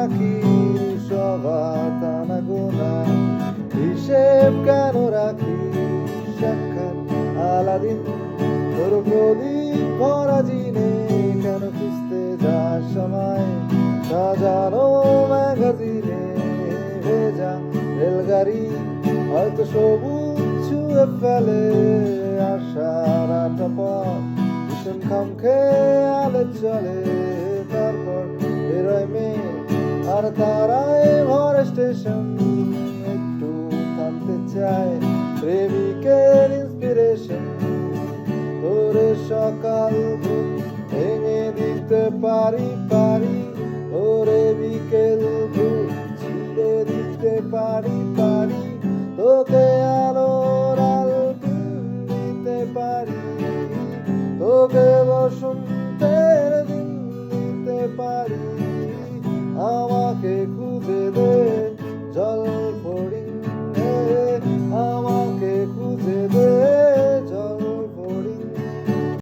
নাকি সবার না গোনা, হিসেব কেন রাখি সাক্ষাৎ আলাদিন, তোর প্রদীপ ভরা জিনে কেন খুঁজতে যাস সময় সাজানো ম্যাগাজিনে ভেজা রেলগাড়ি হয়তো সবুজ ছুঁয়ে ফেলে আশার একটা পথ ভীষণ খাম খেয়ে আলে চলে, তারপর বেরোয় মেয়ে আর তারায় ভরে স্টেশন, একটু থামতে চায় প্রেমিকের ইন্সপিরেশন, তোরে সকাল ঘুম ভেঙে দিতে পারি পারি, ওরে বিকেল ঘুম ছিঁড়ে দিতে পারি পারি, তোকে আলোর আলপিন দিতে পারি, তোকে বসন্তের দিন দিতে পারি, আমাকে খুঁজে দে